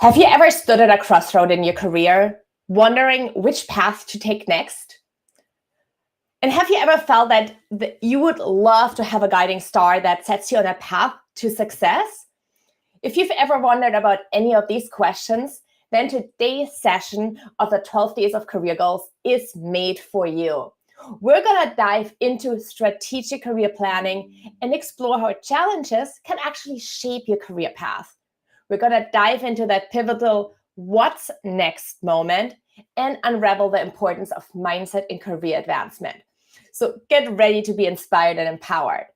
Have you ever stood at a crossroad in your career, wondering which path to take next? And have you ever felt that you would love to have a guiding star that sets you on a path to success? If you've ever wondered about any of these questions, then today's session of the 12 Days of Career Goals is made for you. We're going to dive into strategic career planning and explore how challenges can actually shape your career path. We're going to dive into that pivotal what's next moment and unravel the importance of mindset in career advancement. So get ready to be inspired and empowered.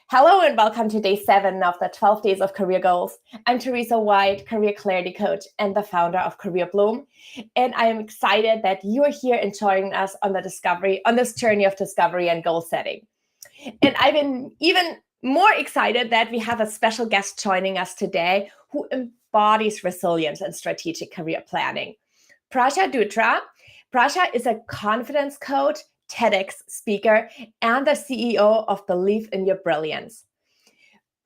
Hello and welcome to day 7 of the 12 Days of Career Goals. I'm Teresa White, career clarity coach and the founder of Career Bloom. And I am excited that you are here and joining us on this journey of discovery and goal setting. And I've been even more excited that we have a special guest joining us today who embodies resilience and strategic career planning. Prashha Dutra. Prashha is a confidence coach, TEDx speaker, and the CEO of Believe in Your Brilliance.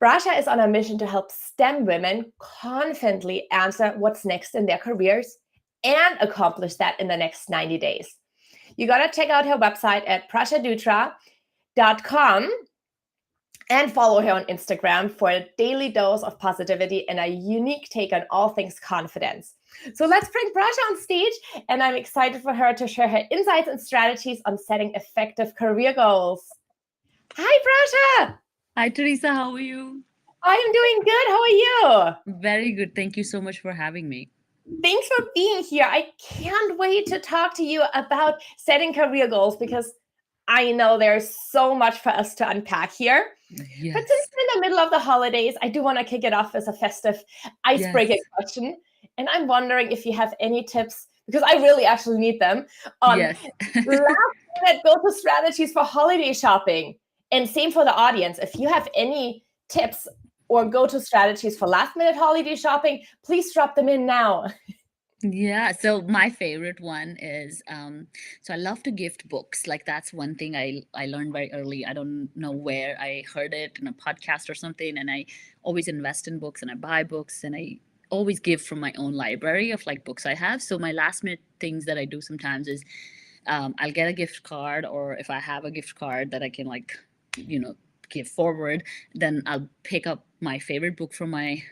Prashha is on a mission to help STEM women confidently answer what's next in their careers and accomplish that in the next 90 days. You got to check out her website at prashhadutra.com and follow her on Instagram for a daily dose of positivity and a unique take on all things confidence. So let's bring Prashha on stage, and I'm excited for her to share her insights and strategies on setting effective career goals. Hi, Prashha. Hi, Teresa. How are you? I am doing good. How are you? Very good. Thank you so much for having me. Thanks for being here. I can't wait to talk to you about setting career goals because I know there's so much for us to unpack here. Yes. But since we're in the middle of the holidays, I do want to kick it off as a festive icebreaker question. And I'm wondering if you have any tips, because I really actually need them, on last-minute go-to strategies for holiday shopping. And same for the audience. If you have any tips or go-to strategies for last-minute holiday shopping, please drop them in now. Yeah, so my favorite one is so I love to gift books. Like that's one thing I learned very early. I don't know where I heard it in a podcast or something, and I always invest in books and I buy books and I always give from my own library of like books I have. So my last minute things that I do sometimes is I'll get a gift card, or if I have a gift card that I can give forward, then I'll pick up my favorite book from my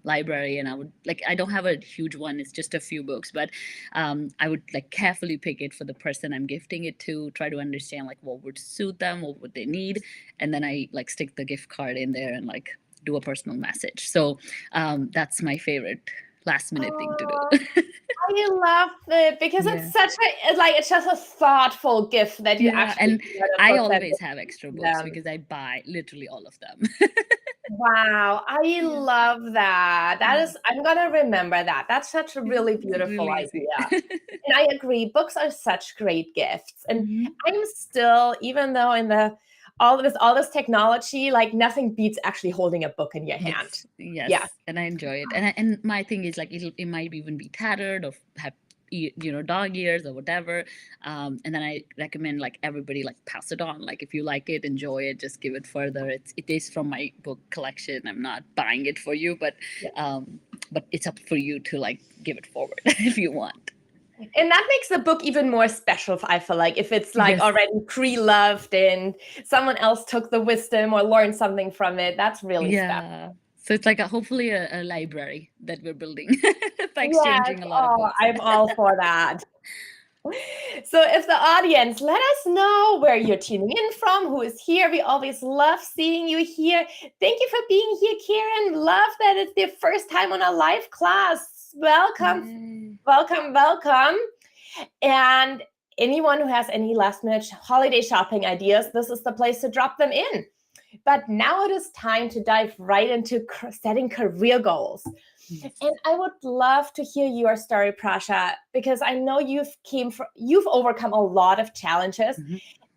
library, and I would I don't have a huge one, it's just a few books, but I would carefully pick it for the person I'm gifting it to, try to understand what would suit them, what would they need, and then I stick the gift card in there and do a personal message. So that's my favorite last minute thing to do. I love it because it's such it's just a thoughtful gift that you actually. And I always have extra books because I buy literally all of them. Wow, I love that. I'm gonna remember that. That's such a really beautiful idea. And I agree, books are such great gifts. And I'm still, even though in all this technology, nothing beats actually holding a book in your hand. Yes. Yeah. And I enjoy it. And my thing is it might even be tattered or have dog ears or whatever, and then I recommend everybody pass it on. If you like it, enjoy it, just give it further. It is from my book collection. I'm not buying it for you, but it's up for you to give it forward if you want. And that makes the book even more special, I feel like, if it's already pre-loved and someone else took the wisdom or learned something from it. That's really special. So it's hopefully a library that we're building by exchanging a lot of books. I'm all for that. So if the audience, let us know where you're tuning in from, who is here. We always love seeing you here. Thank you for being here, Karen. Love that it's their first time on a live class. Welcome. Welcome. And anyone who has any last minute holiday shopping ideas, this is the place to drop them in. But now it is time to dive right into setting career goals. And I would love to hear your story, Prashha, because I know you've overcome a lot of challenges,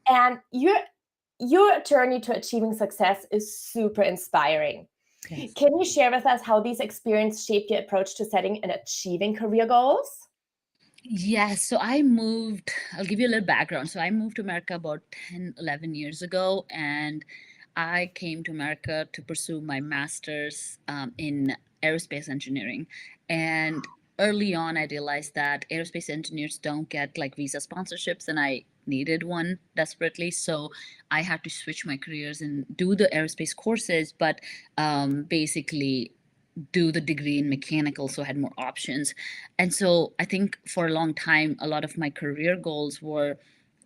and your journey to achieving success is super inspiring. Yes. Can you share with us how these experiences shaped your approach to setting and achieving career goals? Yes. So I'll give you a little background. So I moved to America about 10, 11 years ago, and I came to America to pursue my master's in aerospace engineering. And early on, I realized that aerospace engineers don't get like visa sponsorships, and I needed one desperately. So I had to switch my careers and do the aerospace courses, but basically do the degree in mechanical, so I had more options. And so I think for a long time, a lot of my career goals were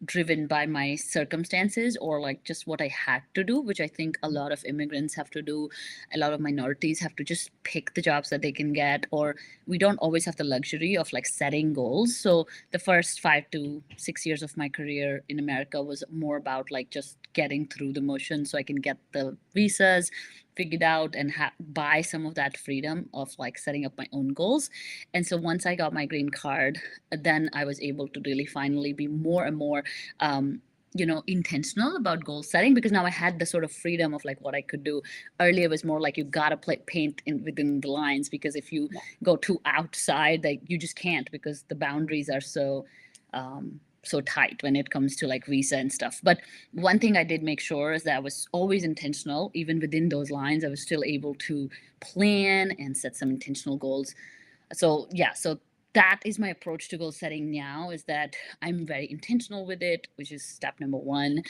driven by my circumstances or like just what I had to do, which I think a lot of immigrants have to do. A lot of minorities have to just pick the jobs that they can get, or we don't always have the luxury of like setting goals. So the first 5 to 6 years of my career in America was more about like just getting through the motion so I can get the visas figured out and buy some of that freedom of like setting up my own goals. And so once I got my green card, then I was able to really finally be more and more intentional about goal setting, because now I had the sort of freedom of like what I could do. Earlier it was more like you gotta paint in within the lines, because if you go too outside, like you just can't, because the boundaries are so tight when it comes to like visa and stuff. But one thing I did make sure is that I was always intentional. Even within those lines, I was still able to plan and set some intentional goals. So yeah, so that is my approach to goal setting now, is that I'm very intentional with it, which is step number one,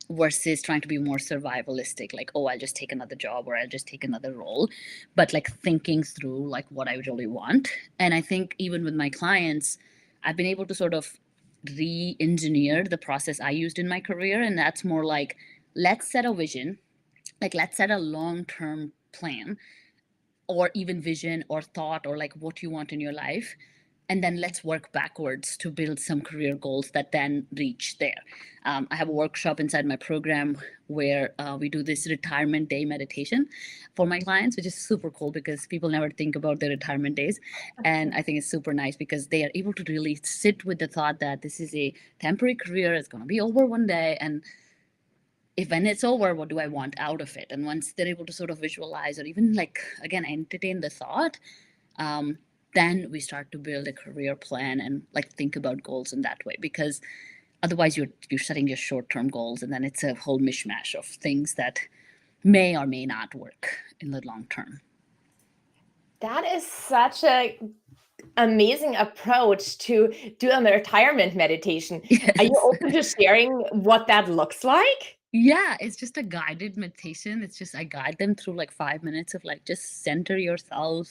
versus trying to be more survivalistic, like, oh, I'll just take another job or I'll just take another role, but like thinking through like what I really want. And I think even with my clients, I've been able to sort of re-engineer the process I used in my career. And that's more like, let's set a vision, like let's set a long-term plan or even vision or thought or like what you want in your life, and then let's work backwards to build some career goals that then reach there. I have a workshop inside my program where we do this retirement day meditation for my clients, which is super cool because people never think about their retirement days. And I think it's super nice because they are able to really sit with the thought that this is a temporary career, it's going to be over one day, and if when it's over, what do I want out of it? And once they're able to sort of visualize or even like again entertain the thought, then we start to build a career plan and like think about goals in that way. Because otherwise you're setting your short-term goals and then it's a whole mishmash of things that may or may not work in the long term. That is such a amazing approach to do a retirement meditation. Yes. Are you open to sharing what that looks like? Yeah, it's just a guided meditation. It's just I guide them through like 5 minutes of like just center yourself,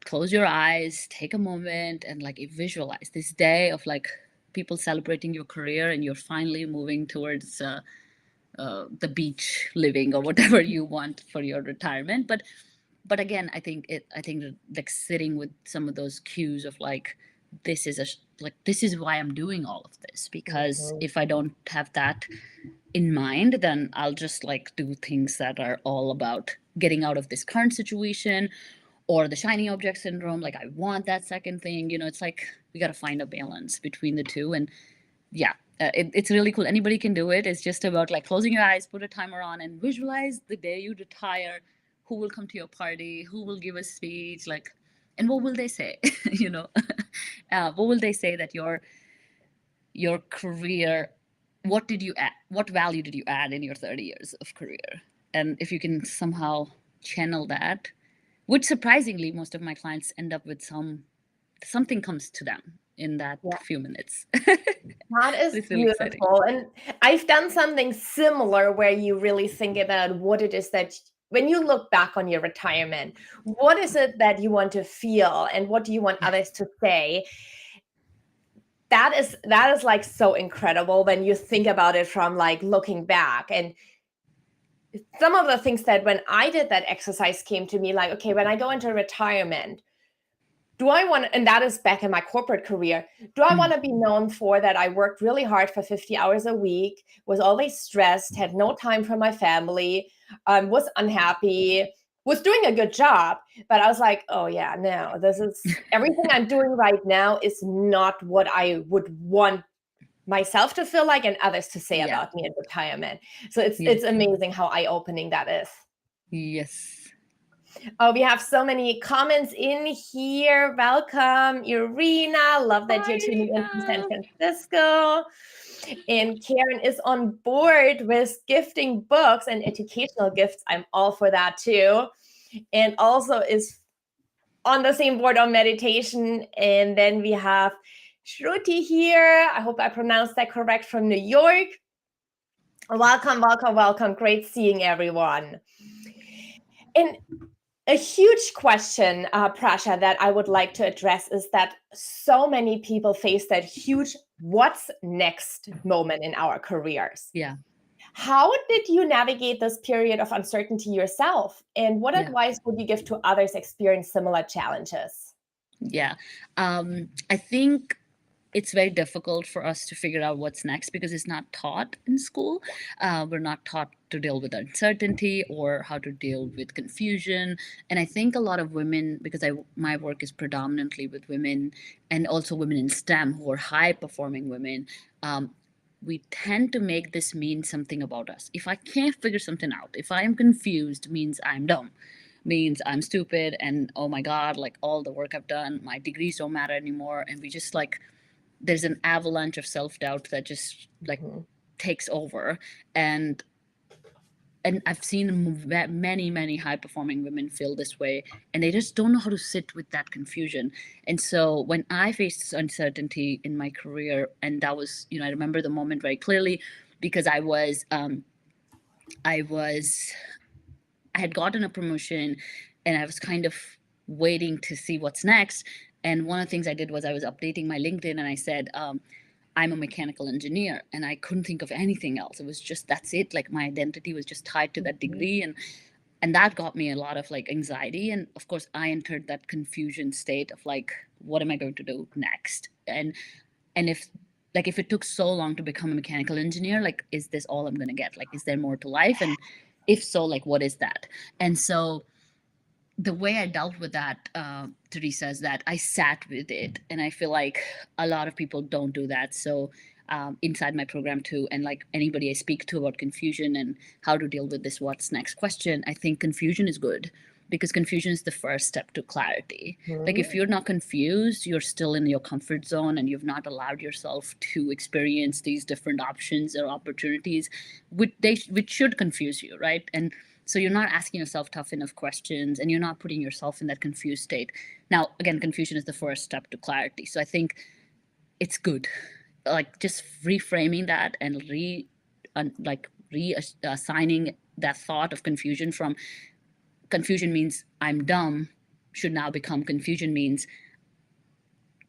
close your eyes, take a moment, and like visualize this day of like people celebrating your career and you're finally moving towards the beach living or whatever you want for your retirement. But again, I think like sitting with some of those cues of like this is this is why I'm doing all of this, because if I don't have that in mind, then I'll just like do things that are all about getting out of this current situation, or the shiny object syndrome, like I want that second thing. It's like we got to find a balance between the two. And yeah, it's really cool. Anybody can do it. It's just about like closing your eyes, put a timer on, and visualize the day you retire. Who will come to your party? Who will give a speech? Like, and what will they say? What will they say that your career? What did you add? What value did you add in your 30 years of career? And if you can somehow channel that, which surprisingly most of my clients end up with something comes to them in that few minutes. That is really beautiful. And I've done something similar where you really think about what it is that when you look back on your retirement, what is it that you want to feel and what do you want others to say? That is like so incredible when you think about it from like looking back. And some of the things that when I did that exercise came to me like, okay, when I go into retirement, do I want, and that is back in my corporate career, do I want to be known for that I worked really hard for 50 hours a week, was always stressed, had no time for my family, was unhappy, was doing a good job, but I was like, oh yeah, no, this is everything I'm doing right now is not what I would want myself to feel like and others to say about me in retirement. So it's amazing how eye-opening that is. Yes. Oh, we have so many comments in here. Welcome, Irina. Love that you're tuning in from San Francisco. And Karen is on board with gifting books and educational gifts. I'm all for that too. And also is on the same board on meditation. And then we have Shruti here. I hope I pronounced that correct, from New York. Welcome, welcome, welcome. Great seeing everyone. And a huge question, Prasha, that I would like to address is that so many people face that huge what's next moment in our careers. Yeah. How did you navigate this period of uncertainty yourself? And what advice would you give to others experiencing similar challenges? Yeah. I think it's very difficult for us to figure out what's next because it's not taught in school. We're not taught to deal with uncertainty or how to deal with confusion. And I think a lot of women, because my work is predominantly with women and also women in STEM who are high performing women, we tend to make this mean something about us. If I can't figure something out, if I am confused, means I'm dumb, means I'm stupid, and oh my God, like all the work I've done, my degrees don't matter anymore. And we just like, there's an avalanche of self-doubt that just like takes over. And I've seen many high performing women feel this way, and they just don't know how to sit with that confusion. And so when I faced uncertainty in my career, and that was, I remember the moment very clearly because I had gotten a promotion and I was kind of waiting to see what's next. And one of the things I did was I was updating my LinkedIn and I said, I'm a mechanical engineer, and I couldn't think of anything else. It was just, that's it. Like my identity was just tied to that degree. And that got me a lot of like anxiety. And of course I entered that confusion state of like, what am I going to do next? And if it took so long to become a mechanical engineer, like, is this all I'm going to get? Like, is there more to life? And if so, like, what is that? And so the way I dealt with that, Teresa, is that I sat with it. And I feel like a lot of people don't do that. So inside my program too, and like anybody I speak to about confusion and how to deal with this what's next question, I think confusion is good because confusion is the first step to clarity. Like if you're not confused, you're still in your comfort zone and you've not allowed yourself to experience these different options or opportunities, which should confuse you, right? And so you're not asking yourself tough enough questions and you're not putting yourself in that confused state. Now, again, confusion is the first step to clarity. So I think it's good. Like just reframing that and reassigning that thought of confusion from confusion means I'm dumb should now become confusion means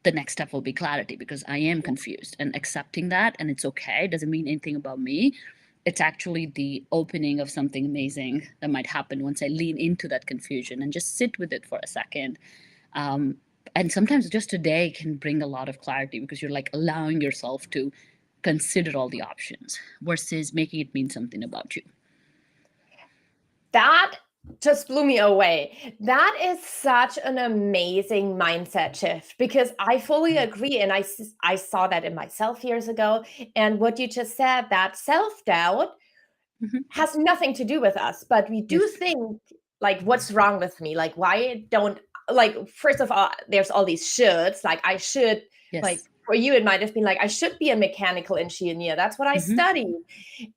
the next step will be clarity because I am confused, and accepting that, and it's okay, it doesn't mean anything about me. It's actually the opening of something amazing that might happen once I lean into that confusion and just sit with it for a second. And sometimes just a day can bring a lot of clarity because you're like allowing yourself to consider all the options versus making it mean something about you. That just blew me away. That is such an amazing mindset shift because I fully agree. And I saw that in myself years ago. And what you just said, that self-doubt has nothing to do with us, but we do think like, what's wrong with me? Like, why don't, like, first of all, there's all these shoulds, like I should, like for you, it might have been like, I should be a mechanical engineer. That's what I studied.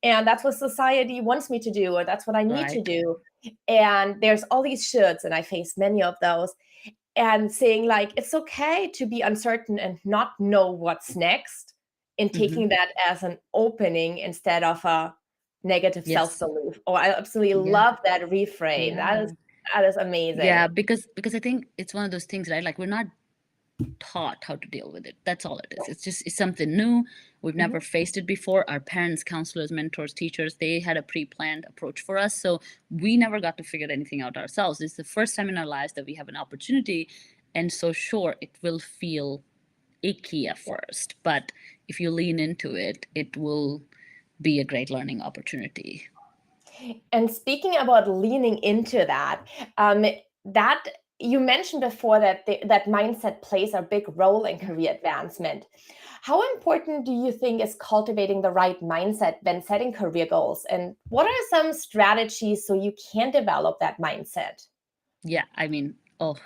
And that's what society wants me to do, or that's what I need to do. And there's all these shoulds, and I face many of those. And saying like, it's okay to be uncertain and not know what's next, and taking that as an opening instead of a negative self-belief. Oh, I absolutely love that reframe. That is amazing. Yeah, because I think it's one of those things, right? Like we're not taught how to deal with it. That's all it is. It's something new. We've never faced it before. Our parents, counselors, mentors, teachers, they had a pre-planned approach for us. So we never got to figure anything out ourselves. It's the first time in our lives that we have an opportunity. And so sure, it will feel icky at first, but if you lean into it, it will be a great learning opportunity. And speaking about leaning into that, that you mentioned before that that mindset plays a big role in career advancement. How important do you think is cultivating the right mindset when setting career goals? And what are some strategies so you can develop that mindset? Yeah, I mean, oh,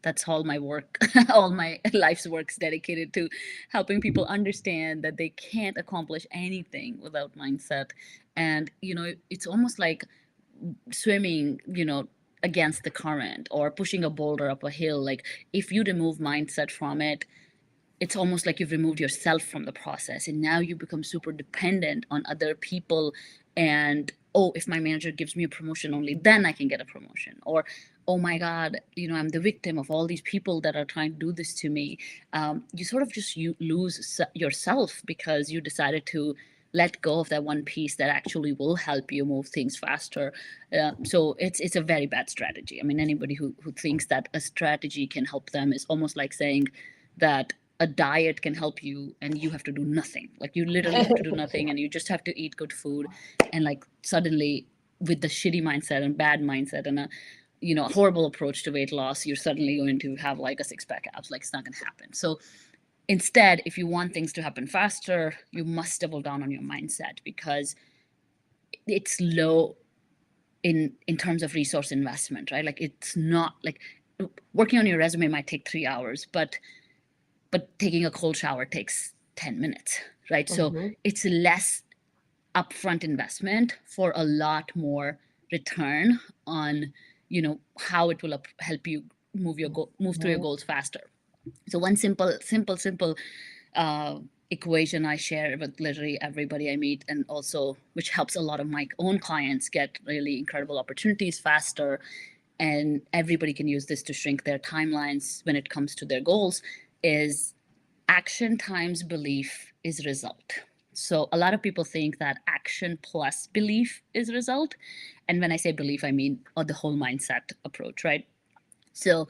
that's all my work, all my life's work's dedicated to helping people understand that they can't accomplish anything without mindset. And, it's almost like swimming, against the current or pushing a boulder up a hill. Like, if you remove mindset from it, it's almost like you've removed yourself from the process, and now you become super dependent on other people. And, oh, if my manager gives me a promotion, only then I can get a promotion. Or, oh my god, I'm the victim of all these people that are trying to do this to me. You sort of just you lose yourself because you decided to let go of that one piece that actually will help you move things faster. So it's a very bad strategy. I mean, anybody who thinks that a strategy can help them is almost like saying that a diet can help you and you have to do nothing. Like, you literally have to do nothing and you just have to eat good food. And, like, suddenly, with the shitty mindset and bad mindset and a horrible approach to weight loss, you're suddenly going to have like a six-pack abs. Like, it's not going to happen. So instead, if you want things to happen faster, you must double down on your mindset, because it's low in terms of resource investment, right? Like, it's not like working on your resume might take 3 hours, but taking a cold shower takes 10 minutes, right? So it's less upfront investment for a lot more return on, how it will help you move through your goals faster. So one simple uh, equation I share with literally everybody I meet, and also which helps a lot of my own clients get really incredible opportunities faster, and everybody can use this to shrink their timelines when it comes to their goals, is action times belief is result. So a lot of people think that action plus belief is result. And when I say belief, I mean the whole mindset approach, right? So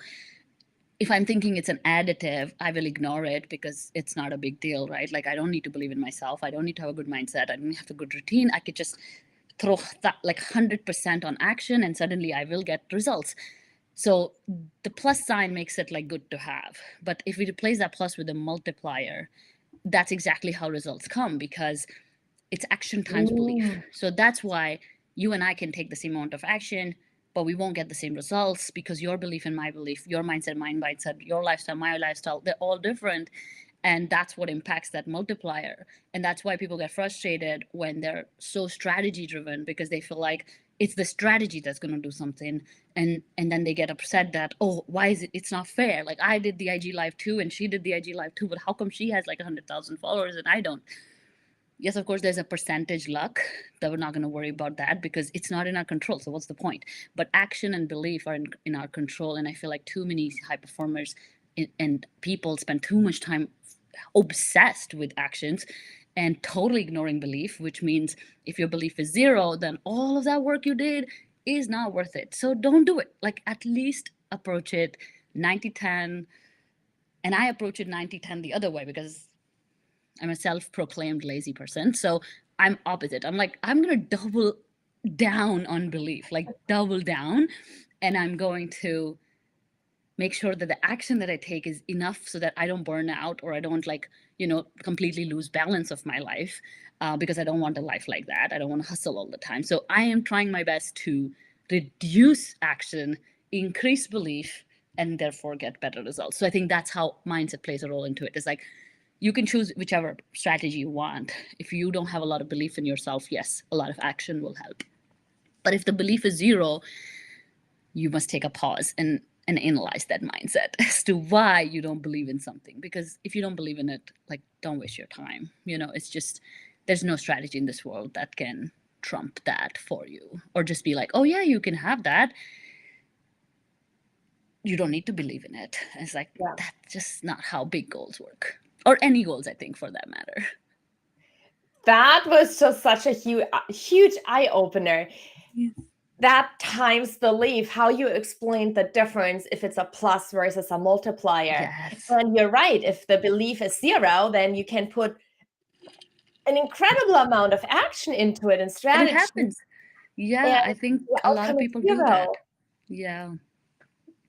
if I'm thinking it's an additive, I will ignore it because it's not a big deal, right? Like, I don't need to believe in myself. I don't need to have a good mindset. I don't have a good routine. I could just throw that like 100% on action and suddenly I will get results. So the plus sign makes it like good to have. But if we replace that plus with a multiplier, that's exactly how results come, because it's action times belief. So that's why you and I can take the same amount of action, but we won't get the same results, because your belief and my belief, your mindset, my mindset, your lifestyle, my lifestyle, they're all different. And that's what impacts that multiplier. And that's why people get frustrated when they're so strategy driven, because they feel like it's the strategy that's going to do something. And then they get upset that, oh, why is it's not fair? Like, I did the IG live too and she did the IG live too, but how come she has like 100,000 followers and I don't? Yes, of course, there's a percentage luck that we're not going to worry about that because it's not in our control. So what's the point? But action and belief are in our control. And I feel like too many high performers and people spend too much time obsessed with actions and totally ignoring belief, which means if your belief is zero, then all of that work you did is not worth it. So don't do it. Like, at least approach it 90-10. And I approach it 90-10 the other way because I'm a self-proclaimed lazy person. So I'm opposite. I'm like, I'm going to double down on belief, like double down. And I'm going to make sure that the action that I take is enough so that I don't burn out or I don't completely lose balance of my life, because I don't want a life like that. I don't want to hustle all the time. So I am trying my best to reduce action, increase belief, and therefore get better results. So I think that's how mindset plays a role into it. It's like, you can choose whichever strategy you want. If you don't have a lot of belief in yourself, yes, a lot of action will help. But if the belief is zero, you must take a pause and analyze that mindset as to why you don't believe in something. Because if you don't believe in it, like, don't waste your time. It's just, there's no strategy in this world that can trump that for you, or just be like, oh yeah, you can have that. You don't need to believe in it. It's like, that's just not how big goals work, or any goals, I think, for that matter. That was just such a huge eye opener. Yes. That times belief, how you explained the difference if it's a plus versus a multiplier. Yes. And you're right. If the belief is zero, then you can put an incredible amount of action into it and strategy. And it happens. Yeah, I think a lot of people do that. Yeah.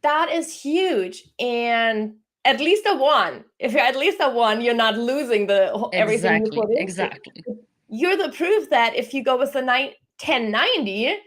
That is huge. And at least a one. If you're at least a one, you're not losing everything you put into. Exactly. You're the proof that if you go with the 1090,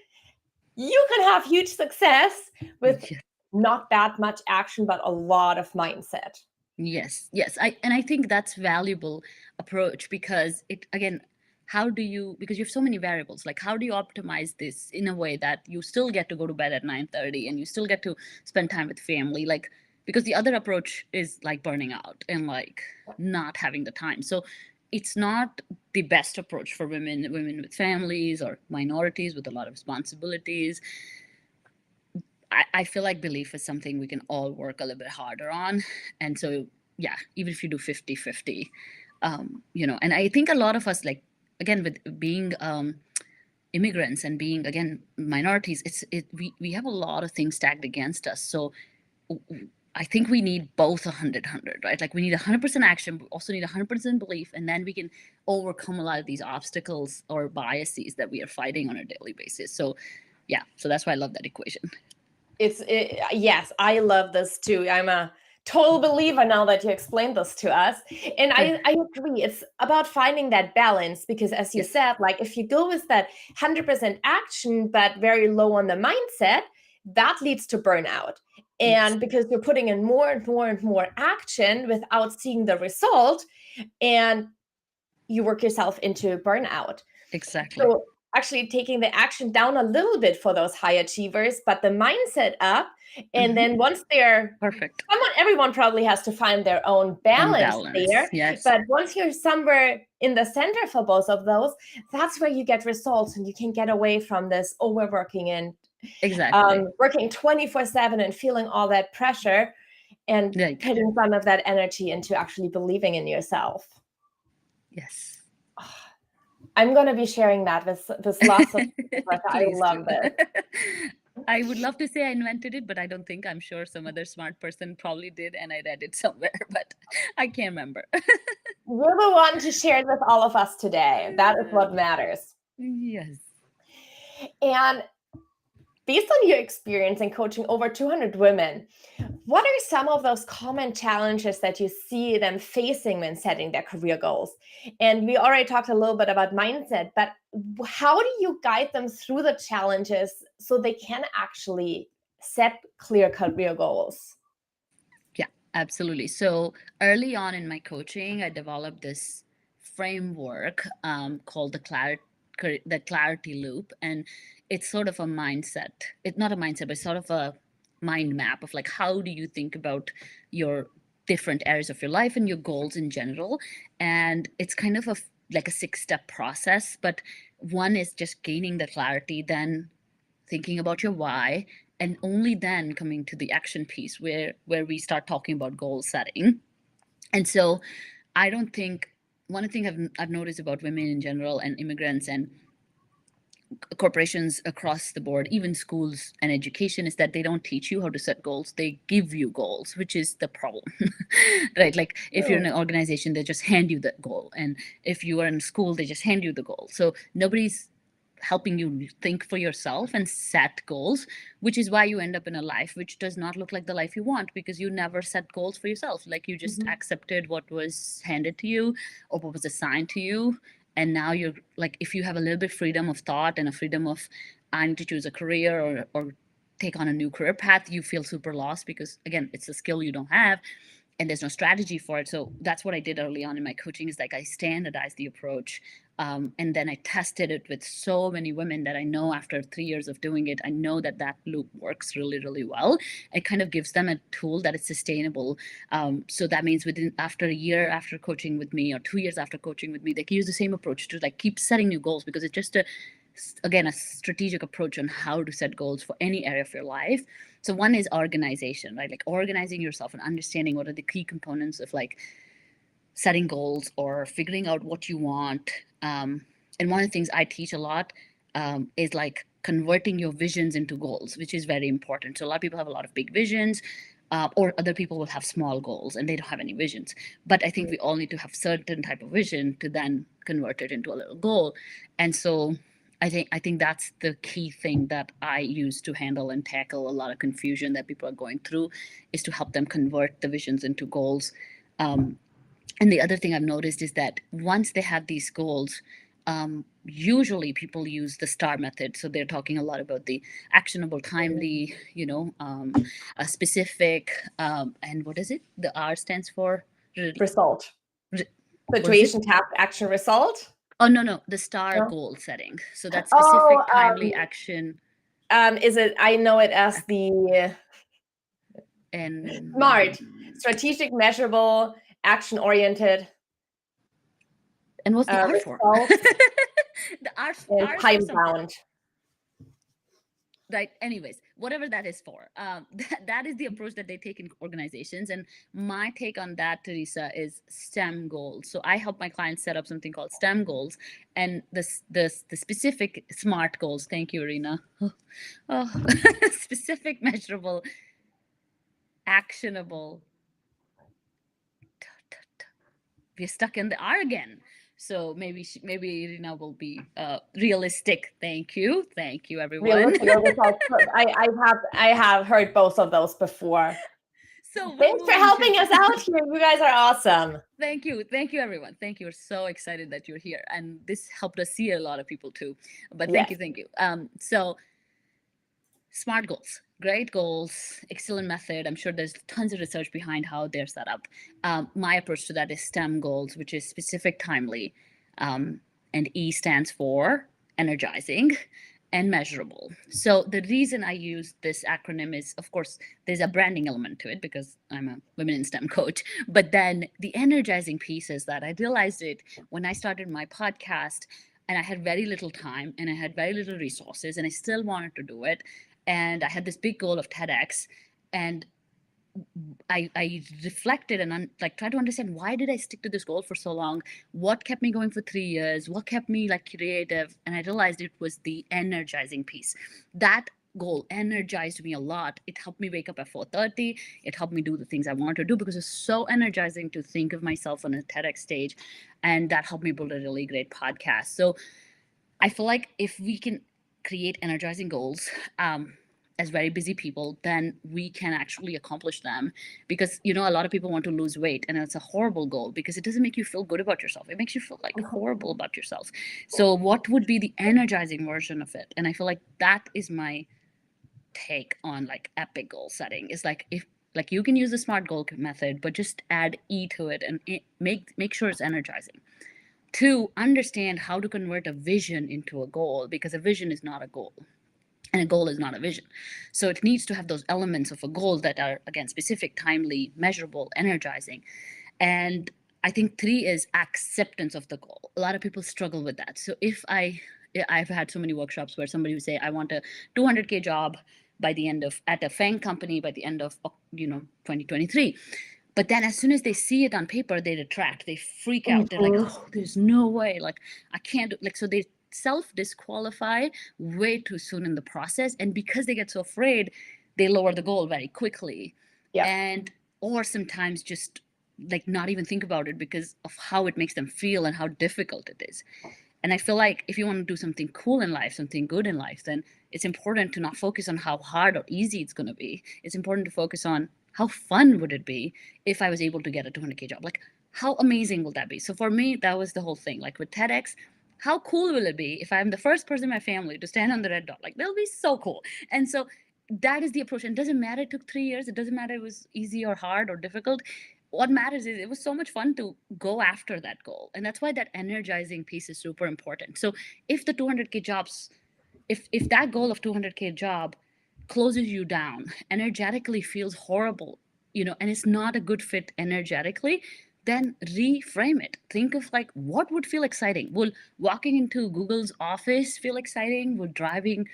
you can have huge success with not that much action, but a lot of mindset. Yes, yes. I think that's valuable approach because it again, how do you, because you have so many variables, like how do you optimize this in a way that you still get to go to bed at 9:30 and you still get to spend time with family, like, because the other approach is like burning out and like not having the time. So it's not the best approach for women with families or minorities with a lot of responsibilities. I feel like belief is something we can all work a little bit harder on. And so, yeah, even if you do 50-50, and I think a lot of us, like, again, with being immigrants and being, again, minorities, we have a lot of things stacked against us. So I think we need both 100, right? Like we need 100% action, but also need 100% belief. And then we can overcome a lot of these obstacles or biases that we are fighting on a daily basis. So, yeah, so that's why I love that equation. Yes, I love this too. I'm a total believer now that you explained this to us. And I agree. It's about finding that balance because, as you said, like if you go with that 100% action, but very low on the mindset, that leads to burnout. And because you're putting in more and more and more action without seeing the result, and you work yourself into burnout. Exactly. So actually taking the action down a little bit for those high achievers, but the mindset up. And then once they're perfect, everyone probably has to find their own balance there. Yes. But once you're somewhere in the center for both of those, that's where you get results and you can get away from this overworking and exactly working 24/7 and feeling all that pressure and putting some of that energy into actually believing in yourself. Yes. I'm going to be sharing that with lots of people. I love this. I would love to say I invented it, but I don't think. I'm sure some other smart person probably did, and I read it somewhere, but I can't remember. You're the one to share it with all of us today. That is what matters. Yes. And based on your experience in coaching over 200 women, what are some of those common challenges that you see them facing when setting their career goals? And we already talked a little bit about mindset, but how do you guide them through the challenges so they can actually set clear career goals? Yeah, absolutely. So early on in my coaching, I developed this framework called the clarity loop, and it's sort of a mindset. It's not a mindset, but sort of a mind map of like how do you think about your different areas of your life and your goals in general. And it's kind of like a 6-step process, but one is just gaining the clarity, then thinking about your why, and only then coming to the action piece where we start talking about goal setting. And so I don't think, one thing I've noticed about women in general and immigrants and corporations across the board, even schools and education, is that they don't teach you how to set goals. They give you goals, which is the problem. Right? Like if you're in an organization, they just hand you the goal, and if you are in school, they just hand you the goal. So nobody's helping you think for yourself and set goals, which is why you end up in a life which does not look like the life you want, because you never set goals for yourself. Like you just accepted what was handed to you or what was assigned to you. And now you're like, if you have a little bit freedom of thought and a freedom of, I need to choose a career or take on a new career path, you feel super lost because, again, it's a skill you don't have and there's no strategy for it. So that's what I did early on in my coaching, is like I standardized the approach. And then I tested it with so many women that I know after 3 years of doing it, I know that that loop works really, really well. It kind of gives them a tool that is sustainable. So that means after a year after coaching with me or 2 years after coaching with me, they can use the same approach to like keep setting new goals, because it's just a strategic approach on how to set goals for any area of your life. So one is organization, right? Like organizing yourself and understanding what are the key components of like setting goals or figuring out what you want. And one of the things I teach a lot is like converting your visions into goals, which is very important. So a lot of people have a lot of big visions, or other people will have small goals and they don't have any visions. But I think we all need to have certain type of vision to then convert it into a little goal. And so I think that's the key thing that I use to handle and tackle a lot of confusion that people are going through, is to help them convert the visions into goals. And the other thing I've noticed is that once they have these goals, Usually people use the STAR method. So they're talking a lot about the actionable, timely, a specific, and what is it? The R stands for? Result. What is it? Situation, task, action, result. Oh, no, the STAR No? goal setting. So that's specific, timely, action. Is it? I know it as the And SMART: strategic, measurable, action-oriented. And what's the R for? The R and time-bound. Right. Anyways, whatever that is for, that is the approach that they take in organizations. And my take on that, Teresa, is STEM goals. So I help my clients set up something called STEM goals, and the specific SMART goals. Thank you, Irina. Specific, measurable, actionable. We're stuck in the R again. So maybe Irina will be realistic. Thank you, everyone. I have heard both of those before. So thanks for helping us out here. You guys are awesome. Thank you, everyone. Thank you. We're so excited that you're here, and this helped us see a lot of people too. But thank you. So SMART goals, great goals, excellent method. I'm sure there's tons of research behind how they're set up. My approach to that is STEM goals, which is specific, timely, and E stands for energizing and measurable. So the reason I use this acronym is, of course, there's a branding element to it because I'm a women in STEM coach. But then the energizing piece is that I realized it when I started my podcast, and I had very little time and I had very little resources, and I still wanted to do it. And I had this big goal of TEDx, and I reflected and tried to understand, why did I stick to this goal for so long? What kept me going for 3 years? What kept me creative? And I realized it was the energizing piece. That goal energized me a lot. It helped me wake up at 4:30. It helped me do the things I wanted to do because it's so energizing to think of myself on a TEDx stage, and that helped me build a really great podcast. So I feel like if we can create energizing goals, as very busy people, then we can actually accomplish them. Because a lot of people want to lose weight, and it's a horrible goal because it doesn't make you feel good about yourself. It makes you feel horrible about yourself. So what would be the energizing version of it? And I feel like that is my take on epic goal setting. Is if you can use the SMART goal method, but just add E to it and make sure it's energizing. To understand how to convert a vision into a goal, because a vision is not a goal and a goal is not a vision. So it needs to have those elements of a goal that are, again, specific, timely, measurable, energizing. And I think 3 is acceptance of the goal. A lot of people struggle with that. So I've had so many workshops where somebody would say, I want a 200K job at a FANG company by the end of 2023. But then as soon as they see it on paper, they retract, they freak out. They're like, oh, there's no way, I can't do, so they self-disqualify way too soon in the process. And because they get so afraid, they lower the goal very quickly. Or sometimes just not even think about it because of how it makes them feel and how difficult it is. And I feel like if you want to do something cool in life, something good in life, then it's important to not focus on how hard or easy it's going to be. It's important to focus on how fun would it be if I was able to get a 200K job? How amazing will that be? So for me, that was the whole thing. With TEDx, how cool will it be if I'm the first person in my family to stand on the red dot? That'll be so cool. And so that is the approach. And it doesn't matter it took 3 years. It doesn't matter it was easy or hard or difficult. What matters is it was so much fun to go after that goal. And that's why that energizing piece is super important. So if the 200K jobs, if that goal of 200K job closes you down, energetically feels horrible, and it's not a good fit energetically, then reframe it. Think of what would feel exciting. Will walking into Google's office feel exciting? Would driving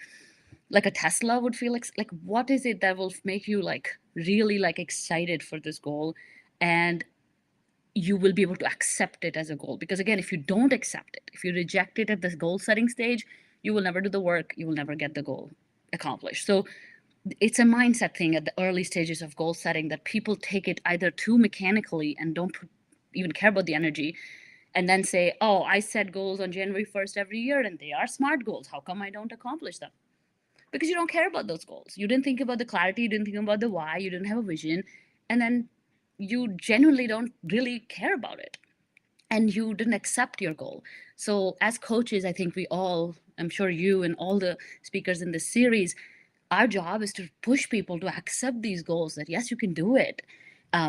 a Tesla would feel what is it that will make you really excited for this goal? And you will be able to accept it as a goal. Because again, if you don't accept it, if you reject it at this goal setting stage, you will never do the work, you will never get the goal accomplished. So it's a mindset thing at the early stages of goal setting, that people take it either too mechanically and don't even care about the energy, and then say, oh, I set goals on January 1st every year and they are SMART goals. How come I don't accomplish them? Because you don't care about those goals. You didn't think about the clarity, you didn't think about the why, you didn't have a vision, and then you genuinely don't really care about it. and you didn't accept your goal. So as coaches, I think we all, I'm sure you and all the speakers in this series, our job is to push people to accept these goals, that yes, you can do it.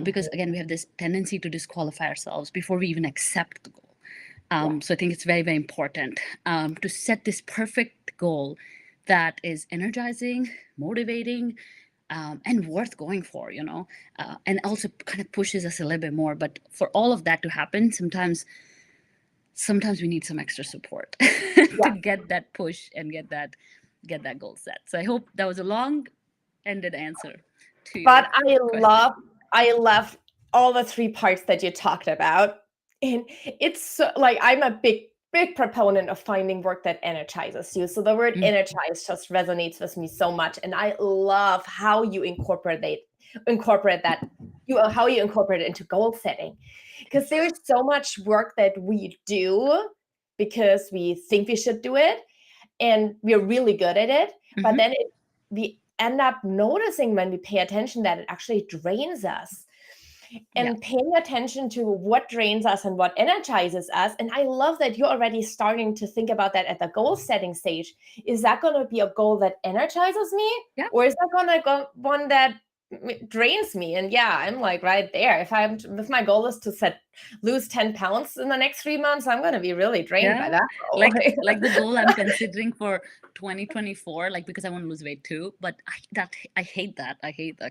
Because again, we have this tendency to disqualify ourselves before we even accept the goal. So I think it's very, very important to set this perfect goal that is energizing, motivating, and worth going for, and also kind of pushes us a little bit more. But for all of that to happen, sometimes we need some extra support to get that push and get that goal set. So I hope that was a long-ended answer to your But question. I love all the three parts that you talked about. And it's so, like, I'm a big proponent of finding work that energizes you. So the word energize just resonates with me so much. And I love how you incorporate that, how you incorporate it into goal setting. Because there's so much work that we do because we think we should do it and we're really good at it. But then we end up noticing when we pay attention that it actually drains us. And paying attention to what drains us and what energizes us. And I love that you're already starting to think about that at the goal setting stage. Is that going to be a goal that energizes me? Yeah. Or is that going to go one that drains me? And yeah, I'm like right there. If my goal is to lose 10 pounds in the next 3 months, I'm going to be really drained by that goal. Like the goal I'm considering for 2024, like, because I want to lose weight too, but I hate that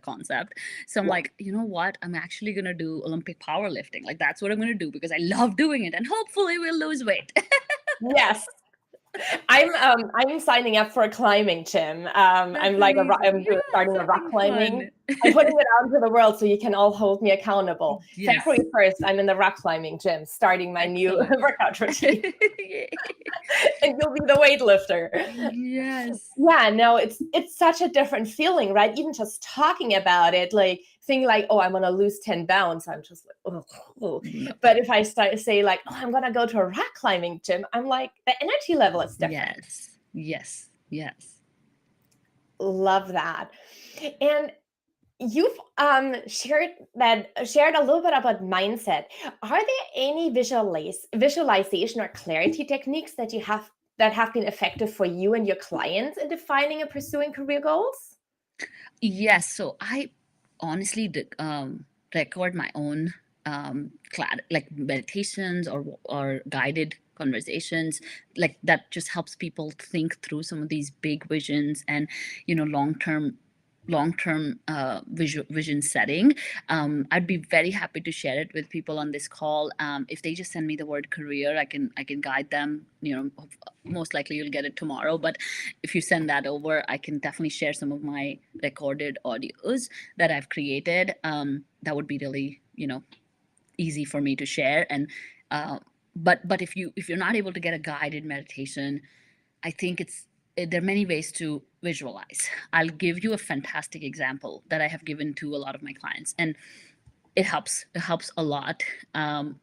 concept. So I'm like, you know what, I'm actually gonna do Olympic powerlifting. Like, that's what I'm gonna do because I love doing it, and hopefully we'll lose weight. Yes. I'm signing up for a climbing gym. I'm starting a rock climbing. I'm putting it out into the world so you can all hold me accountable. Yes. February 1st, I'm in the rock climbing gym, starting my new workout routine. And you'll be the weightlifter. Yes. Yeah, no, it's such a different feeling, right? Even just talking about it, like thinking like, oh, I'm gonna lose 10 pounds. I'm just like, oh. No. But if I say like, oh, I'm gonna go to a rock climbing gym, I'm like, the energy level is different. Yes. Love that. And you've shared a little bit about mindset. Are there any visualization or clarity techniques that have been effective for you and your clients in defining and pursuing career goals? Yes. So I honestly record my own like meditations or guided conversations, like that just helps people think through some of these big visions and long-term vision setting. I'd be very happy to share it with people on this call. If they just send me the word career, I can guide them. Most likely you'll get it tomorrow, but if you send that over, I can definitely share some of my recorded audios that I've created. That would be really easy for me to share. And but if you're not able to get a guided meditation, I think there are many ways to visualize. I'll give you a fantastic example that I have given to a lot of my clients, and it helps a lot. I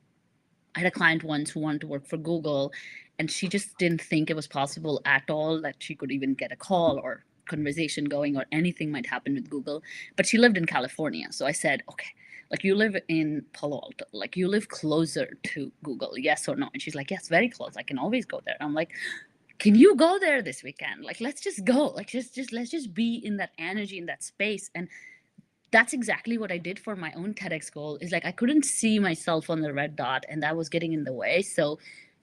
had a client once who wanted to work for Google, and she just didn't think it was possible at all that she could even get a call or conversation going or anything might happen with Google. But she lived in California. So I said, okay, like, you live in Palo Alto, like, you live closer to Google, yes or no? And she's like, yes, very close. I can always go there. I'm like, can you go there this weekend? Like, let's just go. Like, just let's just be in that energy, in that space. And that's exactly what I did for my own TEDx goal. Is like, I couldn't see myself on the red dot, and that was getting in the way. So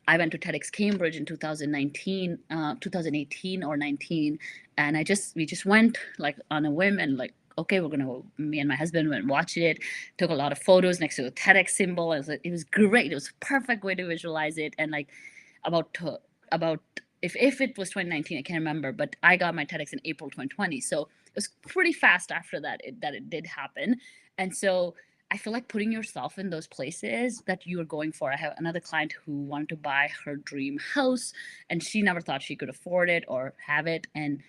I went to TEDx Cambridge in 2018 or 19, and we just went like on a whim, and like, okay, me and my husband went and watched it, took a lot of photos next to the TEDx symbol. It was great. It was a perfect way to visualize it. And like, about if it was 2019, I can't remember, but I got my TEDx in April 2020. So it was pretty fast after that it did happen. And so I feel like putting yourself in those places that you are going for. I have another client who wanted to buy her dream house, and she never thought she could afford it or have it. And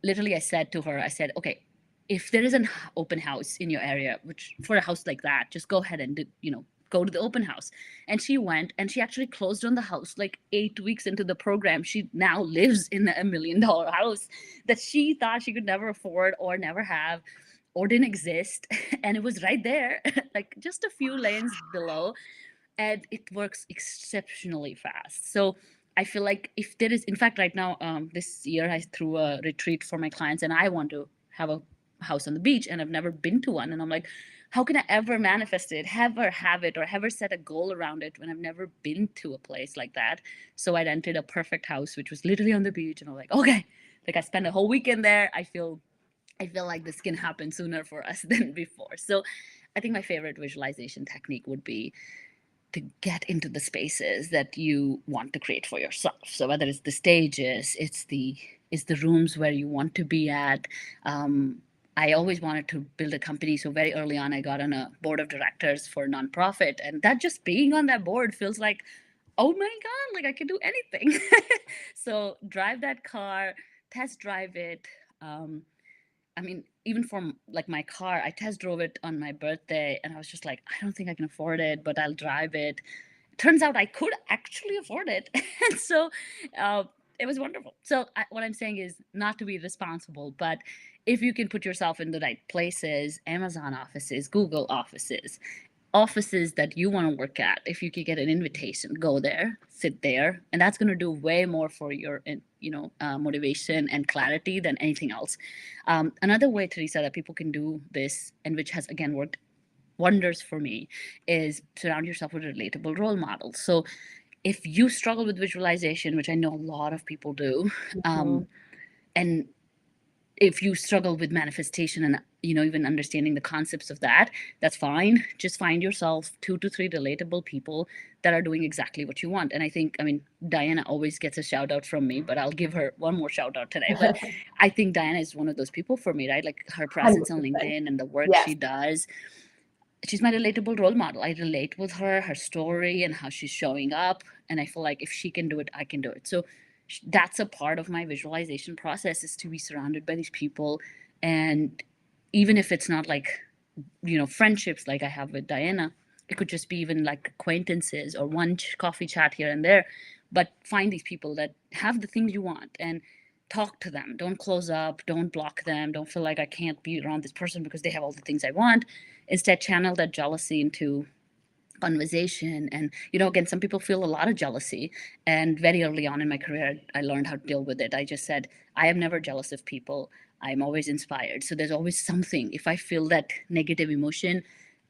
literally I said to her, okay, if there is an open house in your area, which for a house like that, just go ahead and go to the open house. And she went, and she actually closed on the house like 8 weeks into the program. She now lives in $1 million house that she thought she could never afford or never have or didn't exist. And it was right there, like just a few lanes below. and it works exceptionally fast. So I feel like if there is, in fact, right now, this year I threw a retreat for my clients, and I want to have a house on the beach, and I've never been to one, and I'm like, how can I ever manifest it, ever have it, or ever set a goal around it when I've never been to a place like that? So I rented a perfect house, which was literally on the beach, and I'm like, okay, like I spent a whole weekend there. I feel like this can happen sooner for us than before. So I think my favorite visualization technique would be to get into the spaces that you want to create for yourself. So whether it's the stages, it's the rooms where you want to be at. I always wanted to build a company, so very early on I got on a board of directors for a nonprofit, and that just being on that board feels like, oh my god, like I can do anything. So drive that car, test drive it. I mean, even from like my car, I test drove it on my birthday, and I was just like, I don't think I can afford it, but I'll drive it. Turns out I could actually afford it. And so it was wonderful. So what I'm saying is not to be responsible, but if you can put yourself in the right places, Amazon offices, Google offices, offices that you want to work at, if you could get an invitation, go there, sit there, and that's going to do way more for your motivation and clarity than anything else. Another way, Teresa, that people can do this, and which has again worked wonders for me, is surround yourself with relatable role models. So if you struggle with visualization, which I know a lot of people do, and if you struggle with manifestation and even understanding the concepts of that, that's fine. Just find yourself 2 to 3 relatable people that are doing exactly what you want. And I think, Diana always gets a shout out from me, but I'll give her one more shout out today. But I think Diana is one of those people for me, right? Like her presence on 100%. LinkedIn and the work Yes. she does. She's my relatable role model. I relate with her story and how she's showing up, and I feel like if she can do it, I can do it. So that's a part of my visualization process, is to be surrounded by these people. And even if it's not like friendships like I have with Diana, it could just be even like acquaintances or one coffee chat here and there. But find these people that have the things you want and talk to them. Don't close up, don't block them, don't feel like I can't be around this person because they have all the things I want. Instead, channel that jealousy into conversation. And again, some people feel a lot of jealousy, and very early on in my career I learned how to deal with it. I just said, I am never jealous of people. I'm always inspired. So there's always something. If I feel that negative emotion,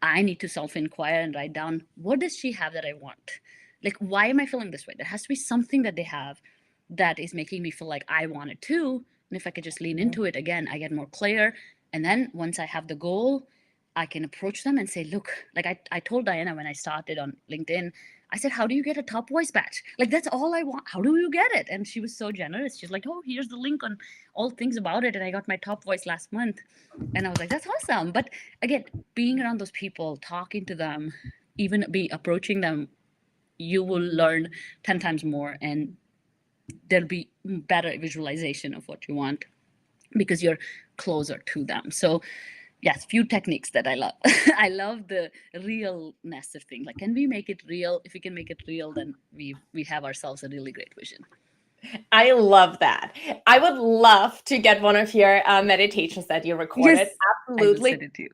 I need to self-inquire and write down, what does she have that I want? Like, why am I feeling this way? There has to be something that they have that is making me feel like I want it too. And if I could just lean into it, again, I get more clear. And then once I have the goal, I can approach them and say, look, like I told Diana when I started on LinkedIn, I said, how do you get a top voice badge? Like, that's all I want. How do you get it? And she was so generous. She's like, oh, here's the link on all things about it. And I got my top voice last month. And I was like, that's awesome. But again, being around those people, talking to them, even be approaching them, you will learn 10 times more, and there'll be better visualization of what you want because you're closer to them. So yes, few techniques that I love. I love the realness of things. Like, can we make it real? If we can make it real, then we have ourselves a really great vision. I love that. I would love to get one of your meditations that you recorded. Yes, absolutely. I will send it to you.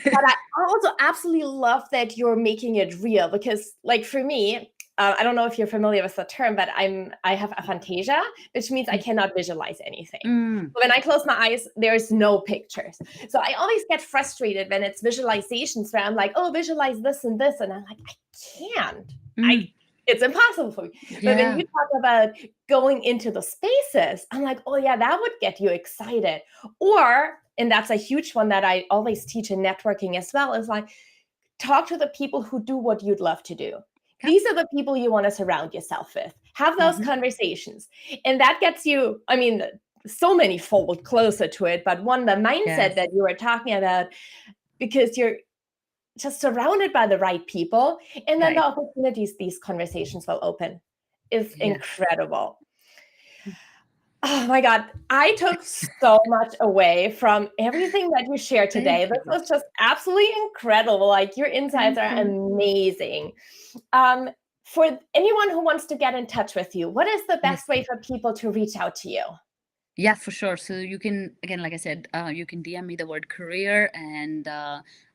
But I also absolutely love that you're making it real, because, like, for me, I don't know if you're familiar with the term, but I have aphantasia, which means I cannot visualize anything. So when I close my eyes, there's no pictures. So I always get frustrated when it's visualizations where I'm like, oh, visualize this, and I'm like, I can't. It's impossible for me. Yeah. But when you talk about going into the spaces, I'm like, oh yeah, that would get you excited. And that's a huge one that I always teach in networking as well, is like, talk to the people who do what you'd love to do. These are the people you want to surround yourself with. Have those conversations. And that gets you, so many fold closer to it. But one, the mindset that you were talking about, because you're just surrounded by the right people, and then the opportunities these conversations will open is incredible. Oh my God, I took so much away from everything that you shared today. This was just absolutely incredible. Like, your insights are amazing. For anyone who wants to get in touch with you, what is the best way for people to reach out to you? Yeah, for sure. So you can, again, like I said, you can DM me the word career, and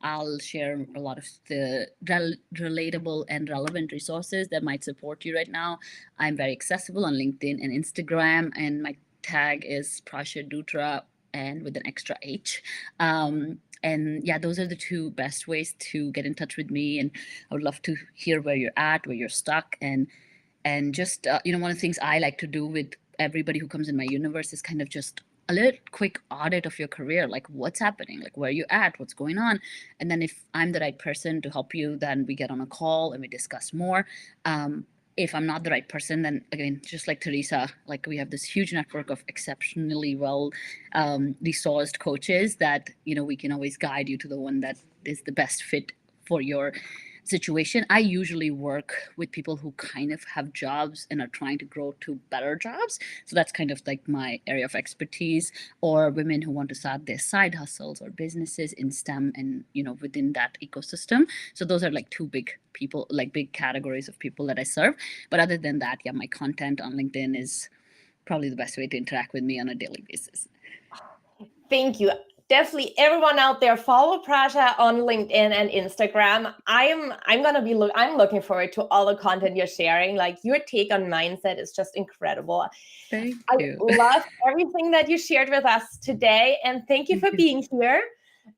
I'll share a lot of the relatable and relevant resources that might support you right now. I'm very accessible on LinkedIn and Instagram, and my tag is Prashha Dutra and with an extra H. And yeah, those are the two best ways to get in touch with me. And I would love to hear where you're at, where you're stuck, and just one of the things I like to do with everybody who comes in my universe is kind of just a little quick audit of your career, like what's happening, like where you at, what's going on. And then if I'm the right person to help you, then we get on a call and we discuss more. If I'm not the right person, then again, just like Teresa, like we have this huge network of exceptionally well resourced coaches that we can always guide you to the one that is the best fit for your situation. I usually work with people who kind of have jobs and are trying to grow to better jobs. So that's kind of like my area of expertise, or women who want to start their side hustles or businesses in STEM and, within that ecosystem. So those are like two big people, like big categories of people that I serve. But other than that, yeah, my content on LinkedIn is probably the best way to interact with me on a daily basis. Thank you. Definitely everyone out there, follow Prashha on LinkedIn and Instagram. I'm looking forward to all the content you're sharing. Like your take on mindset is just incredible. Thank you. I love everything that you shared with us today, and thank you for being here.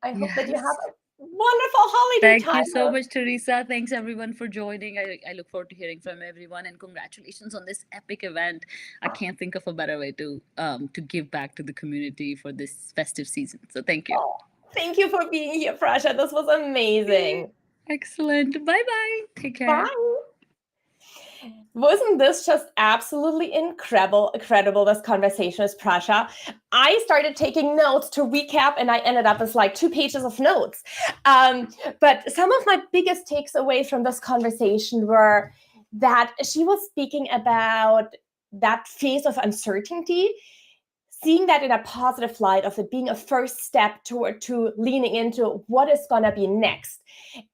I hope that you have a wonderful holiday Thank time. you so much, Teresa. Thanks everyone for joining. I look forward to hearing from everyone, and congratulations on this epic event. I can't think of a better way to give back to the community for this festive season. So thank you. Oh, thank you for being here, Prashha. This was amazing. Excellent. Bye bye. Take care. Bye. Wasn't this just absolutely incredible, this conversation with Prashha? I started taking notes to recap, and I ended up with like 2 pages of notes. But some of my biggest takeaways from this conversation were that she was speaking about that phase of uncertainty, seeing that in a positive light of it being a first step toward to leaning into what is going to be next,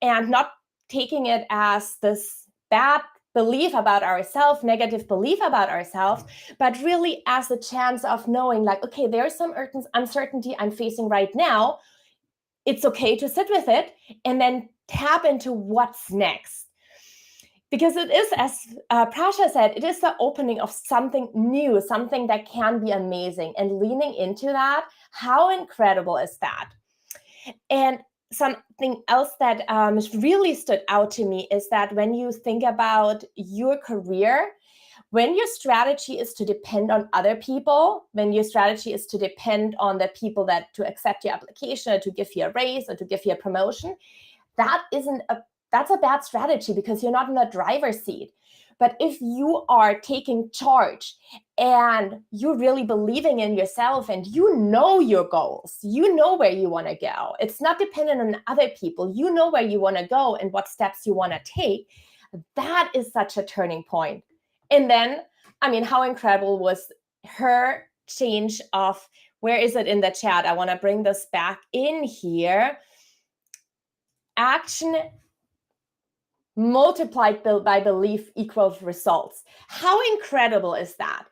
and not taking it as this bad belief about ourselves, negative belief about ourselves, but really as a chance of knowing like, okay, there's some uncertainty I'm facing right now. It's okay to sit with it and then tap into what's next. Because it is, as Prashha said, it is the opening of something new, something that can be amazing, and leaning into that. How incredible is that? And something else that really stood out to me is that when you think about your career, when your strategy is to depend on other people, when your strategy is to depend on the people that to accept your application or to give you a raise or to give you a promotion, that's a bad strategy because you're not in the driver's seat. But if you are taking charge and you're really believing in yourself and you know your goals, you know where you want to go, it's not dependent on other people, you know where you want to go and what steps you want to take, that is such a turning point. And then, I mean, how incredible was her change of, where is it in the chat? I want to bring this back in here. Action multiplied by belief equals results. How incredible is that?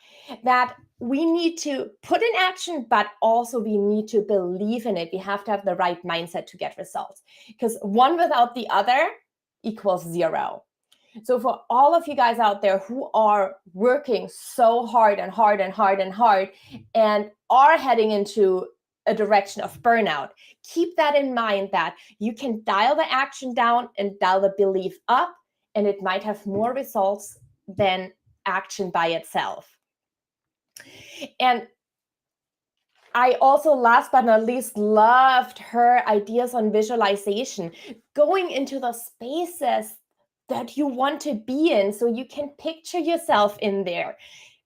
That we need to put in action, but also we need to believe in it. We have to have the right mindset to get results, because one without the other equals 0. So for all of you guys out there who are working so hard and hard and hard and hard and are heading into a direction of burnout, keep that in mind, that you can dial the action down and dial the belief up, and it might have more results than action by itself. And I also, last but not least, loved her ideas on visualization, going into the spaces that you want to be in so you can picture yourself in there.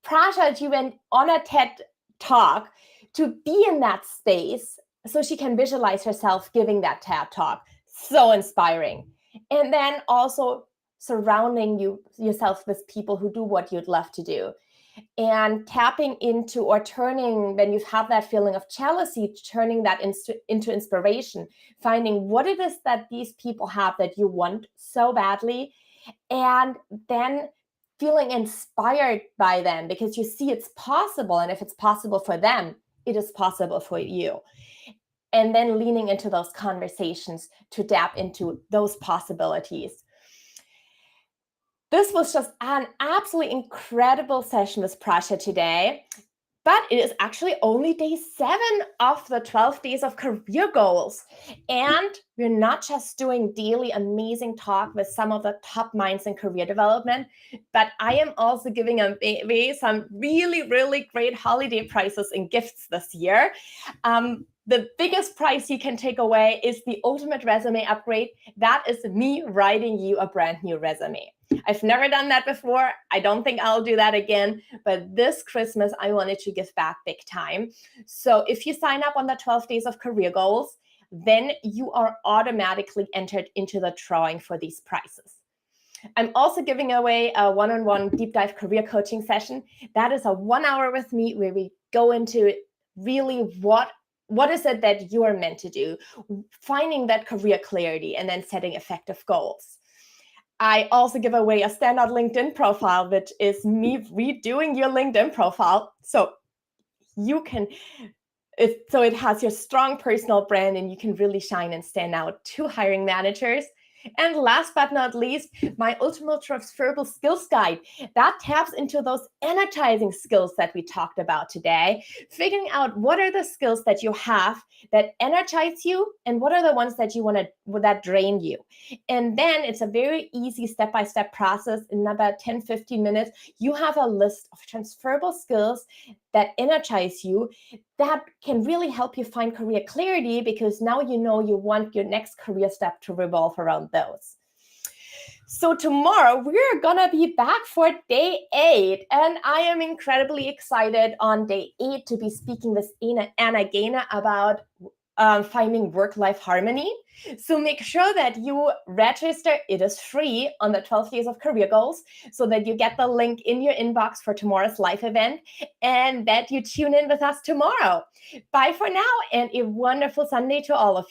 Prashha, she went on a TED talk to be in that space so she can visualize herself giving that TED talk. So inspiring. And then also surrounding yourself with people who do what you'd love to do, and tapping into, or turning, when you have that feeling of jealousy, turning that into inspiration, finding what it is that these people have that you want so badly, and then feeling inspired by them because you see it's possible. And if it's possible for them, it is possible for you. And then leaning into those conversations to tap into those possibilities. This was just an absolutely incredible session with Prashha today. But it is actually only day 7 of the 12 days of career goals. And we're not just doing daily amazing talk with some of the top minds in career development, but I am also giving away some really, really great holiday prizes and gifts this year. The biggest prize you can take away is the ultimate resume upgrade. That is me writing you a brand new resume. I've never done that before. I don't think I'll do that again. But this Christmas, I wanted to give back big time. So if you sign up on the 12 days of career goals, then you are automatically entered into the drawing for these prizes. I'm also giving away a one-on-one deep dive career coaching session. That is a 1 hour with me where we go into really what is it that you are meant to do, finding that career clarity, and then setting effective goals. I also give away a standout LinkedIn profile, which is me redoing your LinkedIn profile. So you can, so it has your strong personal brand and you can really shine and stand out to hiring managers. And last but not least, my ultimate transferable skills guide that taps into those energizing skills that we talked about today, figuring out what are the skills that you have that energize you and what are the ones that you want to that drain you. And then it's a very easy step-by-step process. In about 10-15 minutes, you have a list of transferable skills that energize you that can really help you find career clarity, because now you know you want your next career step to revolve around those. So tomorrow we're gonna be back for day 8, and I am incredibly excited on day 8 to be speaking with Anna Gaynor about finding work-life harmony. So make sure that you register. It is free on the 12 days of career goals, so that you get the link in your inbox for tomorrow's live event and that you tune in with us tomorrow. Bye for now, and a wonderful Sunday to all of you.